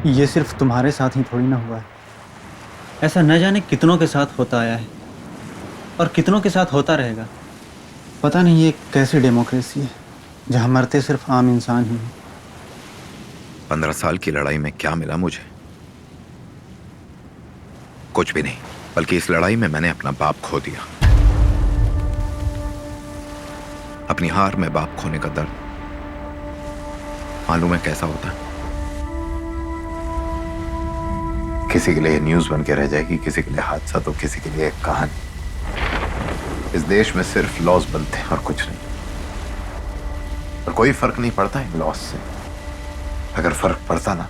ये सिर्फ तुम्हारे साथ ही थोड़ी ना हुआ है। ऐसा न जाने कितनों के साथ होता आया है और कितनों के साथ होता रहेगा। पता नहीं ये कैसी डेमोक्रेसी है जहां मरते सिर्फ आम इंसान ही हैं। 15 साल की लड़ाई में क्या मिला मुझे? कुछ भी नहीं। बल्कि इस लड़ाई में मैंने अपना बाप खो दिया। अपनी हार में बाप खोने का दर्द मालूम है कैसा होता है? किसी के लिए न्यूज बन के रह जाएगी, किसी के लिए हादसा, तो किसी के लिए एक कहानी। इस देश में सिर्फ लॉस बनते हैं और कुछ नहीं। और कोई फर्क नहीं पड़ता इन लॉस से। अगर फर्क पड़ता ना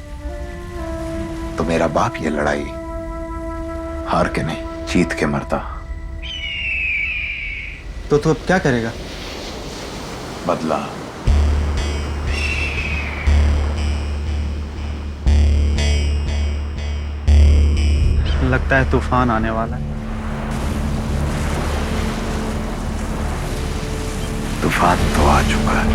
तो मेरा बाप ये लड़ाई हार के नहीं जीत के मरता। तो तू अब क्या करेगा? बदला। लगता है तूफान आने वाला है। तूफान तो आ चुका है।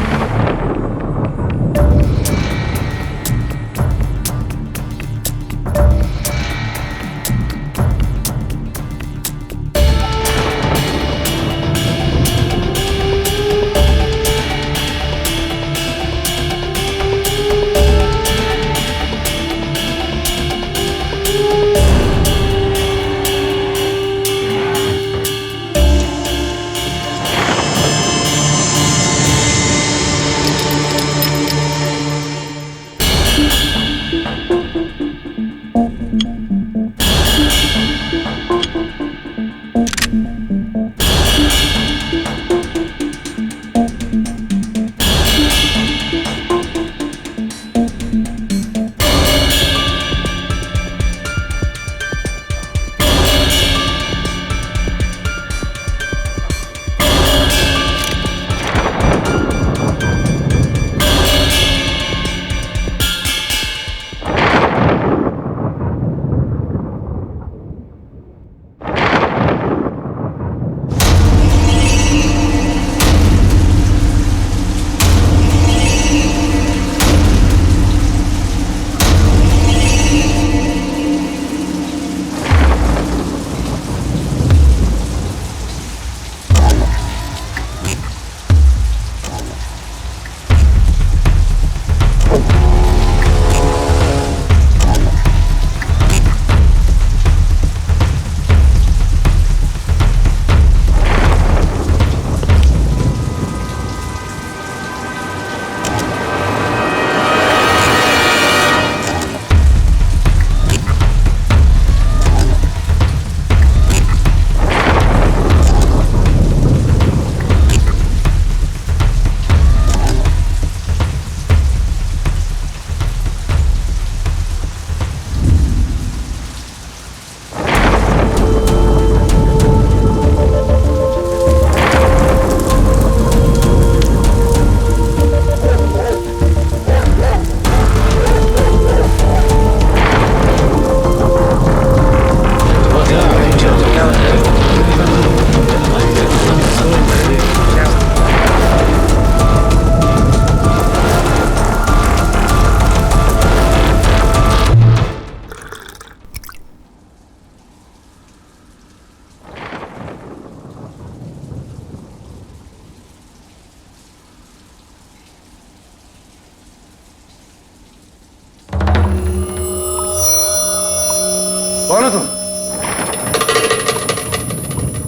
कौन हो तुम?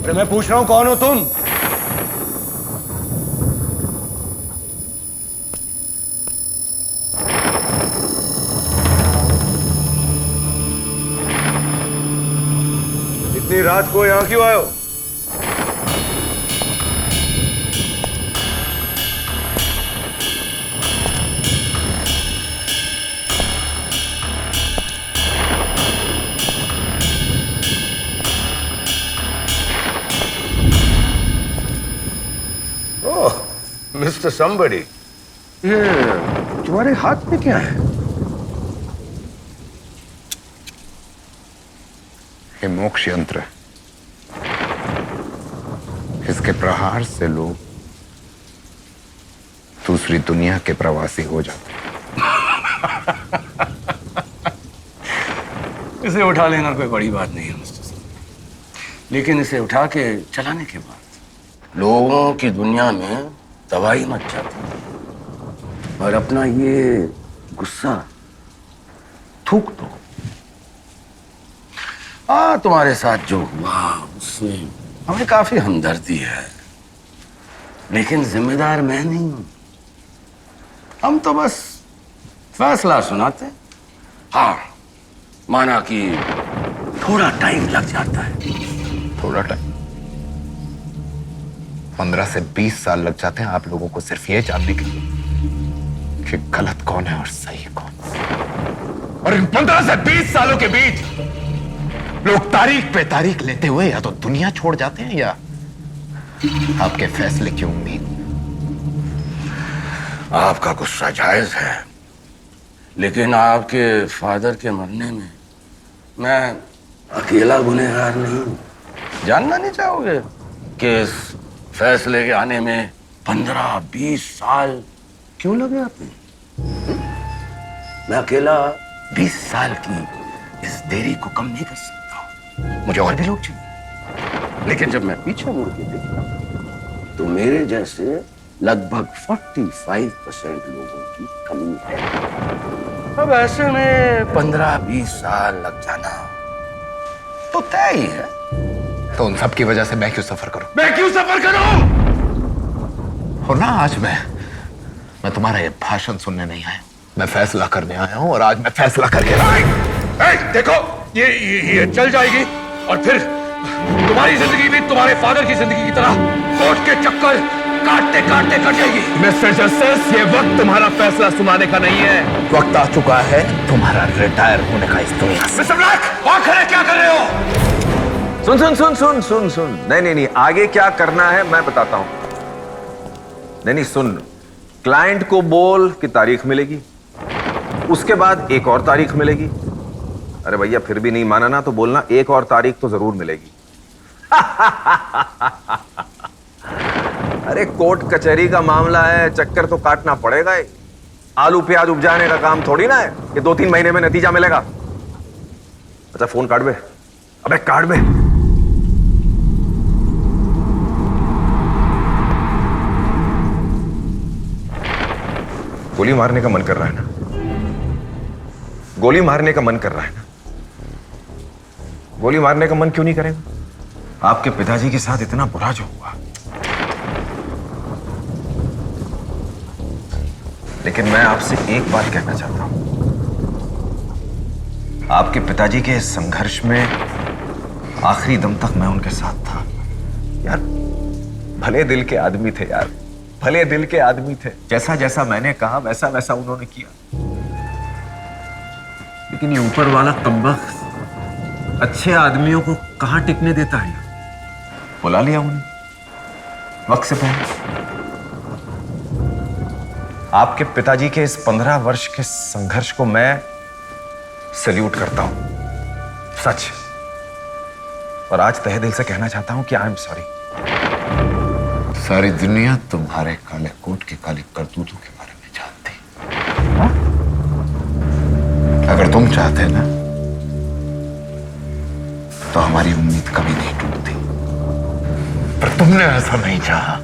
अरे मैं पूछ रहा हूं कौन हो तुम? इतनी रात को यहां क्यों आए हो? मिस्टर समबडी, ये तुम्हारे हाथ में क्या है? ये मोक्ष यंत्र है। इसके प्रहार से लोग दूसरी दुनिया के प्रवासी हो जाते हैं। इसे उठा लेना कोई बड़ी बात नहीं है मिस्टर सिंह, लेकिन इसे उठा के चलाने के बाद लोगों की दुनिया में तबाही मच जाती है। और अपना ये गुस्सा थूक दो। तुम्हारे साथ जो हुआ उससे हमें काफी हमदर्दी है, लेकिन जिम्मेदार मैं नहीं हूं। हम तो बस फैसला सुनाते। हाँ, माना कि थोड़ा टाइम लग जाता है। थोड़ा टाइम? 15 से 20 साल लग जाते हैं आप लोगों को सिर्फ ये जानने के लिए कि गलत कौन है और सही कौन। और इन 15 से 20 सालों के बीच लोग तारीख पे तारीख लेते हुए या तो दुनिया छोड़ जाते हैं या आपके फैसले की उम्मीद। आपका गुस्सा जायज है, लेकिन आपके फादर के मरने में मैं अकेला गुनहगार नहीं हूं। जानना नहीं चाहोगे कि इस फैसले के आने में 15-20 साल क्यों लगे आपने? मैं अकेला 20 साल की इस देरी को कम नहीं कर सकता। मुझे और भी लोग चाहिए, लेकिन जब मैं पीछे मुड़ के देखता तो मेरे जैसे लगभग 45% लोगों की कमी है। अब ऐसे में 15-20 साल लग जाना तो तय ही है। तो उन सब की वजह से मैं क्यों सफर करूं? मैं क्यों सफर करूं? और ना, आज मैं तुम्हारा ये भाषण सुनने नहीं आया, मैं फैसला करने आया हूं और आज मैं फैसला करके देखो, ये चल जाएगी और फिर तुम्हारी जिंदगी भी तुम्हारे फादर की जिंदगी की तरह कोर्ट के चक्कर काटते काटते कट जाएगी। मिस्टर जस्टिस, ये वक्त तुम्हारा फैसला सुनाने का नहीं है। वक्त आ चुका है तुम्हारा रिटायर होने का इस दुनिया से। मिस्टर ब्लैक, वहां खड़े क्या कर रहे हो? सुन सुन सुन सुन सुन सुन। नहीं, आगे क्या करना है मैं बताता हूं। नहीं, सुन। क्लाइंट को बोल कि तारीख मिलेगी, उसके बाद एक और तारीख मिलेगी। अरे भैया, फिर भी नहीं माना ना तो बोलना एक और तारीख तो जरूर मिलेगी। अरे कोर्ट कचहरी का मामला है, चक्कर तो काटना पड़ेगा ही। आलू प्याज उपजाने का काम थोड़ी ना है कि 2-3 महीने में नतीजा मिलेगा। अच्छा, फोन काट बे। अबे काट बे। गोली मारने का मन कर रहा है ना? गोली मारने का मन कर रहा है ना? गोली मारने का मन क्यों नहीं करेगा? आपके पिताजी के साथ इतना बुरा जो हुआ, लेकिन मैं आपसे एक बात कहना चाहता हूं। आपके पिताजी के इस संघर्ष में आखिरी दम तक मैं उनके साथ था। यार, भले दिल के आदमी थे यार, भले दिल के आदमी थे। जैसा जैसा मैंने कहा वैसा वैसा उन्होंने किया। लेकिन ये ऊपर वाला कमबख्त अच्छे आदमियों को कहां टिकने देता है। बुला लिया उन्हें वक्त से पहले। आपके पिताजी के इस 15 वर्ष के संघर्ष को मैं सल्यूट करता हूं, सच। और आज तहे दिल से कहना चाहता हूं कि आई एम सॉरी। सारी दुनिया तुम्हारे काले कोट के काले करतूतों के बारे में जानती। अगर तुम चाहते ना तो हमारी उम्मीद कभी नहीं टूटती, पर तुमने ऐसा नहीं चाहा।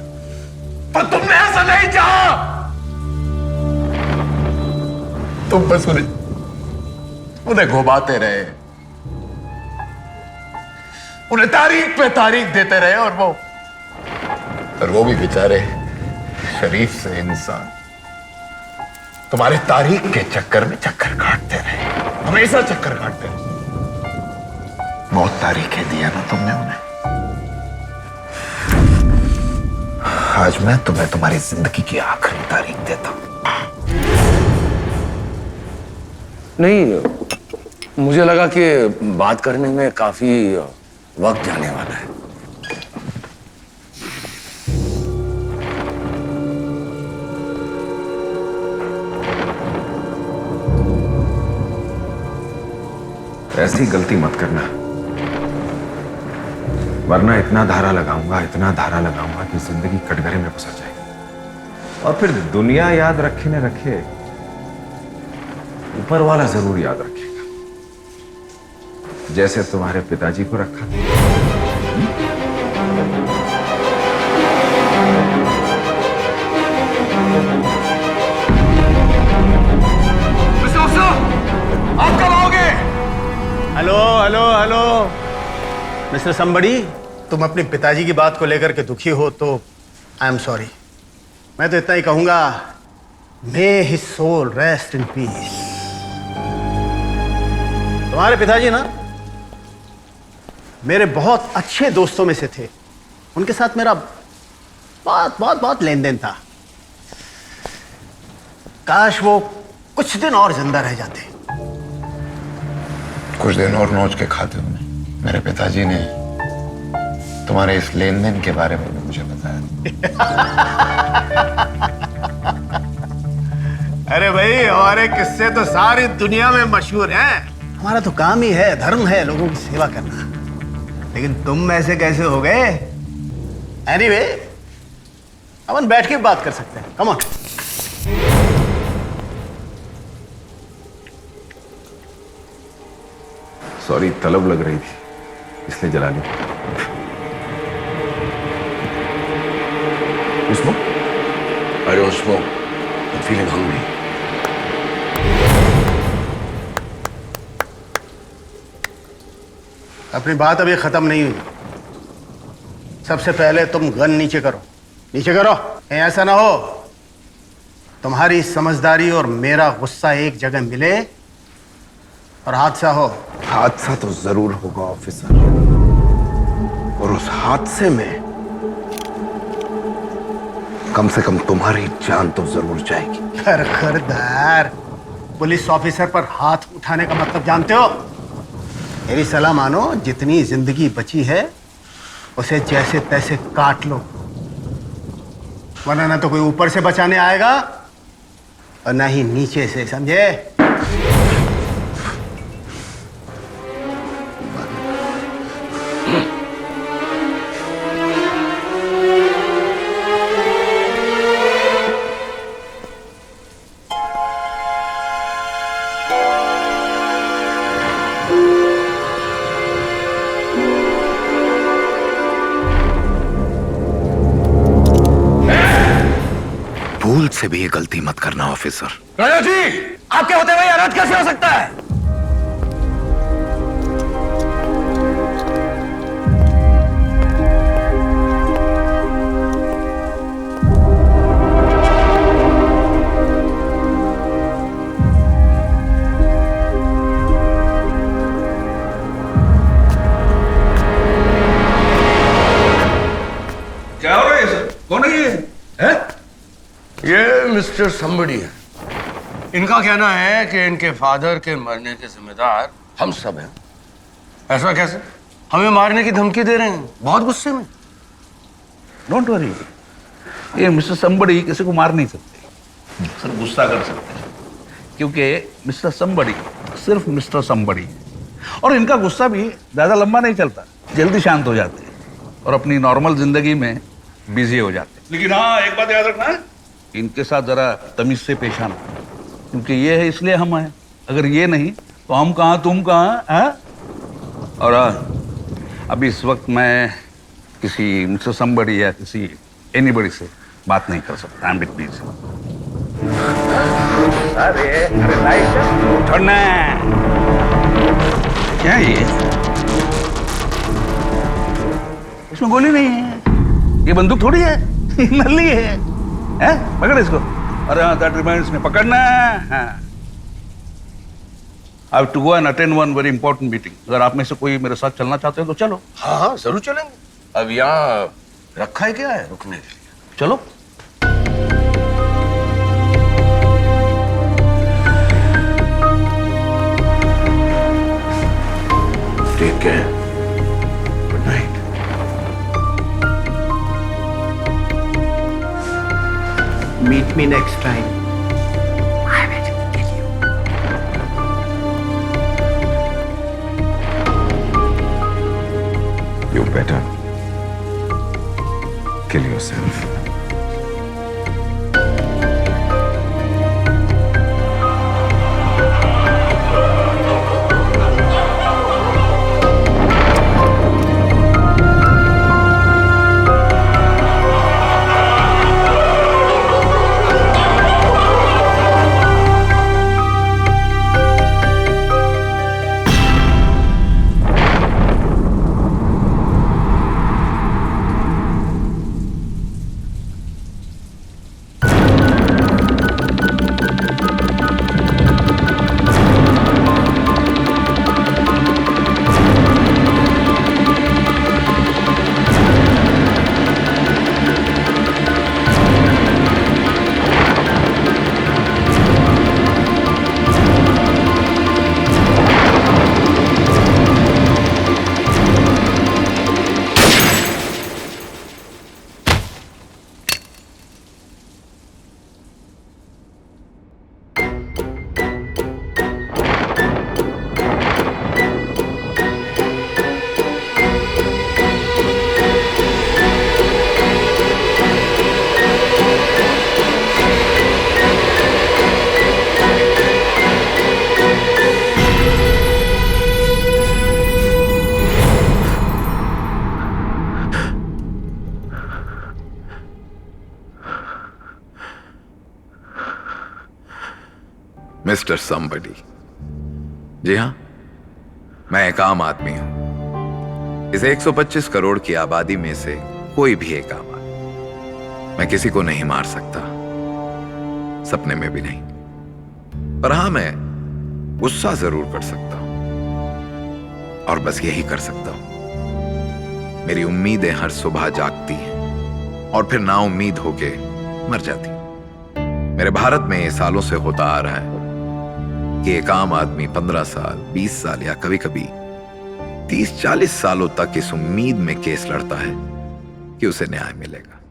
तुम बस उन्हें घुमाते रहे, उन्हें तारीख पे तारीख देते रहे, और वो भी बेचारे शरीफ से इंसान तुम्हारे तारीख के चक्कर में चक्कर काटते रहे, हमेशा चक्कर काटते रहे। बहुत तारीखें दिया ना तुमने उन्हें। आज मैं तुम्हें तुम्हारी जिंदगी की आखिरी तारीख देता हूं। नहीं, मुझे लगा कि बात करने में काफी वक्त जाने वाला है। ऐसी गलती मत करना, वरना इतना धारा लगाऊंगा कि जिंदगी कटघरे में घुस जाएगी। और फिर दुनिया याद रखे न रखे, ऊपर वाला जरूर याद रखेगा। जैसे तुम्हारे पिताजी को रखा था। आप कब आओगे? हेलो हेलो हेलो मिस्टर समबड़ी, तुम अपने पिताजी की बात को लेकर के दुखी हो तो आई एम सॉरी। मैं तो इतना ही कहूंगा, may his soul rest in peace. तुम्हारे पिताजी ना मेरे बहुत अच्छे दोस्तों में से थे। उनके साथ मेरा बहुत बहुत बहुत लेन देन था। काश वो कुछ दिन और जिंदा रह जाते। कुछ दिन और नोच के खाते हुए मेरे पिताजी ने तुम्हारे इस लेन देन के बारे में भी मुझे बताया। अरे भाई, हमारे किस्से तो सारी दुनिया में मशहूर हैं। हमारा तो काम ही है, धर्म है लोगों की सेवा करना। लेकिन तुम ऐसे कैसे हो गए? एनीवे, अपन बैठ के बात कर सकते हैं। Come on. सॉरी, तलब लग रही थी इसलिए जला ली। Smoke? I don't smoke. I'm feeling hungry. अपनी बात अभी खत्म नहीं हुई। सबसे पहले तुम गन नीचे करो। नीचे करो। कहीं ऐसा ना हो तुम्हारी समझदारी और मेरा गुस्सा एक जगह मिले और हादसा हो। हादसा तो जरूर होगा ऑफिसर, और उस हादसे में कम से कम तुम्हारी जान तो जरूर जाएगी। खरखरदार, पुलिस ऑफिसर पर हाथ उठाने का मतलब जानते हो? मेरी सलाह मानो, जितनी जिंदगी बची है उसे जैसे तैसे काट लो, वरना ना तो कोई ऊपर से बचाने आएगा और ना ही नीचे से, समझे? भूल से भी ये गलती मत करना ऑफिसर। राजा जी, आपके होते हुए अनाथ कैसे हो सकता है? क्या हो रहा है सर? कौन है ये? है? ये मिस्टर समबडी है। इनका कहना है कि इनके फादर के मरने के जिम्मेदार हम सब हैं। ऐसा कैसे? हमें मारने की धमकी दे रहे हैं, बहुत गुस्से में। डोंट वरी, ये मिस्टर समबड़ी किसी को मार नहीं सकते, सिर्फ गुस्सा कर सकते हैं, क्योंकि मिस्टर समबड़ी सिर्फ मिस्टर समबड़ी है। और इनका गुस्सा भी ज़्यादा लंबा नहीं चलता, जल्दी शांत हो जाते हैं और अपनी नॉर्मल जिंदगी में बिजी हो जाते हैं। लेकिन हाँ, एक बात याद रखना है, इनके साथ ज़रा तमीज़ से पेश आना, क्योंकि ये है इसलिए हम हैं। अगर ये नहीं तो हम कहाँ, तुम कहाँ हैं? और अभी इस वक्त मैं किसी मिस्टर समबड़ी या किसी एनीबडी से बात नहीं कर सकता। I am bit busy. अरे लाइट छोड़ना। क्या है ये? इसमें गोली नहीं है, ये बंदूक थोड़ी है, नल्ली है। हैं? पकड़ इसको। अरे हाँ, दैट रिमाइंड्स मी, पकड़ना है। I have to go and attend one very important meeting. अगर आप में से कोई मेरे साथ चलना चाहते हैं तो चलो। हाँ हाँ, जरूर चलेंगे। अब यहाँ रखा है क्या है रुकने के लिए? चलो। ठीक है, good night. Meet me next time. You better kill yourself. Mister somebody. जी हां, मैं एक आम आदमी हूं। इस 125 करोड़ की आबादी में से कोई भी एक आम आदमी। मैं किसी को नहीं मार सकता, सपने में भी नहीं। पर हां, मैं गुस्सा जरूर कर सकता हूं, और बस यही कर सकता हूं। मेरी उम्मीदें हर सुबह जागती हैं और फिर नाउम्मीद होके मर जाती। मेरे भारत में ये सालों से होता आ रहा है कि एक आम आदमी 15 साल, 20 साल या कभी कभी 30-40 सालों तक इस उम्मीद में केस लड़ता है कि उसे न्याय मिलेगा।